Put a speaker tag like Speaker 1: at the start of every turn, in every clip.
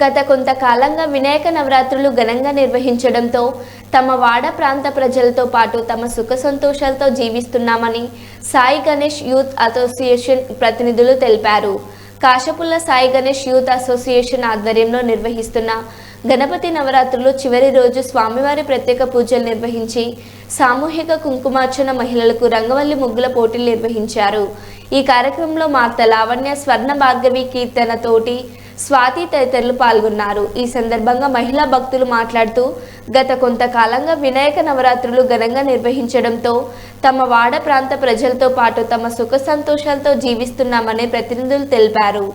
Speaker 1: గత కొంతకాలంగా వినాయక నవరాత్రులు ఘనంగా నిర్వహించడంతో తమ వాడ ప్రాంత ప్రజలతో పాటు తమ సుఖ సంతోషాలతో జీవిస్తున్నామని సాయి గణేష్ యూత్ అసోసియేషన్ ప్రతినిధులు తెలిపారు. కాశపుల్ల సాయి గణేష్ యూత్ అసోసియేషన్ ఆధ్వర్యంలో నిర్వహిస్తున్న గణపతి నవరాత్రులు చివరి రోజు స్వామివారి ప్రత్యేక పూజలు నిర్వహించి సామూహిక కుంకుమార్చన, మహిళలకు రంగవల్లి ముగ్గుల పోటీలు నిర్వహించారు. ఈ కార్యక్రమంలో మార్త లావణ్య, స్వర్ణ భార్గవి, కీర్తన తోటి, స్వాతి తదితరులు పాల్గొన్నారు. ఈ సందర్భంగా మహిళా భక్తులు మాట్లాడుతూ గత కొంతకాలంగా వినాయక నవరాత్రులు ఘనంగా నిర్వహించడంతో తమ వాడ ప్రాంత ప్రజలతో పాటు తమ సుఖ సంతోషాలతో జీవిస్తున్నామని ప్రతినిధులు తెలిపారు.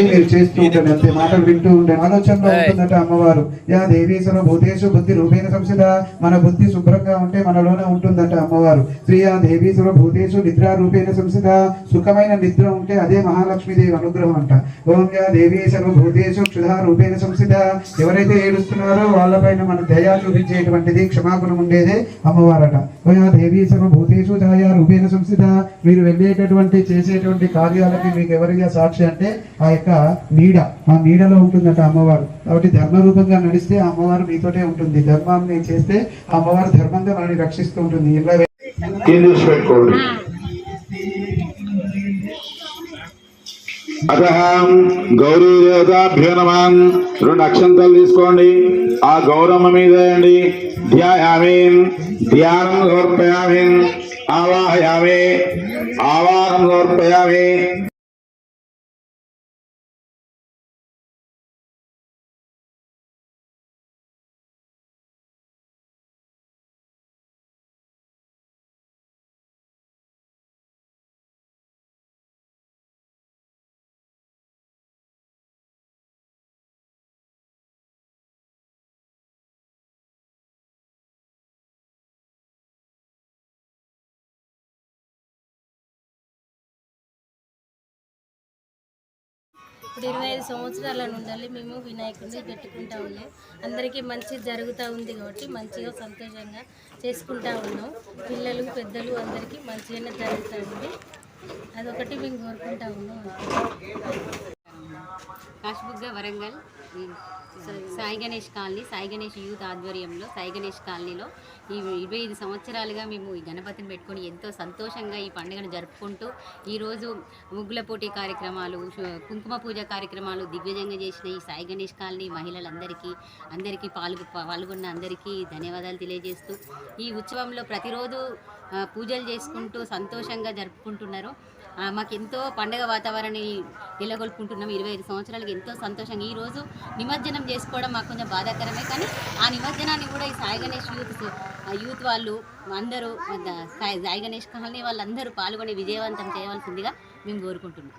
Speaker 2: మీరు చేస్తూ ఉంటాను అంతే, మాటలు వింటూ ఉంటాను. ఆలోచనలో ఉంటుందట అమ్మవారు. యా దేవీ సర్వభూతేషు బుద్ధి రూపేణ సంస్థిత. మన బుద్ధి శుభ్రంగా ఉంటే మనలోనే ఉంటుందట అమ్మవారు. శ్రీయా దేవీ సర్వభూతేషు నిద్రా రూపేణ సంస్థిత. సుఖమైన నిద్ర ఉంటే అదే మహాలక్ష్మీదేవి అనుగ్రహం అంట. ఓం యా దేవీ సర్వభూతేషు క్షుధా రూపేణ సంస్థిత. ఎవరైతే ఏడుస్తున్నారో వాళ్ళపైన మన దయా చూపించేటువంటిది, క్షమాగుణం ఉండేదే అమ్మవారట. ఓ యా దేవీ సర్వభూతేషు ఛాయా రూపేణ సంస్థిత. మీరు వెళ్ళేటటువంటి చేసేటువంటి కార్యాలకి మీకు ఎవరిగా సాక్షి అంటే ఆ యొక్క నీడ, ఆ నీడలో ఉంటుందట అమ్మవారు. కాబట్టి ధర్మ రూపంగా నడిస్తే ఆ అమ్మవారు మీతోటే ఉంటుంది. ధర్మాన్ని చేస్తే ఆ అమ్మవారు ధర్మంగా మనల్ని రక్షిస్తూ ఉంటుంది.
Speaker 3: గౌరీ దేవతాభ్యో నమః. 2 అక్షంతలు తీసుకోండి, ఆ గౌరమ్మ మీద వేయండి. ధ్యాయామి, ధ్యానం సమర్పయామి. ఆవాహయామి, ఆవాహనం సమర్పయామి.
Speaker 4: ఇప్పుడు 25 సంవత్సరాల నుండి మేము వినాయకుడిని పెట్టుకుంటా ఉన్నాం. అందరికీ మంచి జరుగుతూ ఉంది కాబట్టి మంచిగా సంతోషంగా చేసుకుంటా ఉన్నాం. పిల్లలు పెద్దలు అందరికీ మంచిగానే జరుగుతూ ఉంది. అదొకటి మేము కోరుకుంటా ఉన్నాం.
Speaker 5: కాశపుగ్గ వరంగల్ సాయి గణేష్ కాలనీ, సాయి గణేష్ యూత్ ఆధ్వర్యంలో సాయి గణేష్ కాలనీలో ఈ 25 సంవత్సరాలుగా మేము ఈ గణపతిని పెట్టుకొని ఎంతో సంతోషంగా ఈ పండుగను జరుపుకుంటూ ఈరోజు ముగ్గుల పోటీ కార్యక్రమాలు, కుంకుమ పూజ కార్యక్రమాలు దిగ్విజయంగా చేసిన ఈ సాయి గణేష్ కాలనీ మహిళలందరికీ పాల్గొన్న అందరికీ ధన్యవాదాలు తెలియజేస్తూ ఈ ఉత్సవంలో ప్రతిరోజు పూజలు చేసుకుంటూ సంతోషంగా జరుపుకుంటున్నారు. మాకెంతో పండుగ వాతావరణాన్ని నెలకొల్పుకుంటున్నాం. 25 సంవత్సరాలకి ఎంతో సంతోషంగా ఈరోజు నిమజ్జనం చేసుకోవడం మాకు కొంచెం బాధాకరమే, కానీ ఆ నిమజ్జనాన్ని కూడా ఈ సాయి గణేష్ యూత్ వాళ్ళు అందరూ, సాయి గణేష్ కాలనీ వాళ్ళందరూ పాల్గొని విజయవంతం చేయవలసిందిగా మేము కోరుకుంటున్నాం.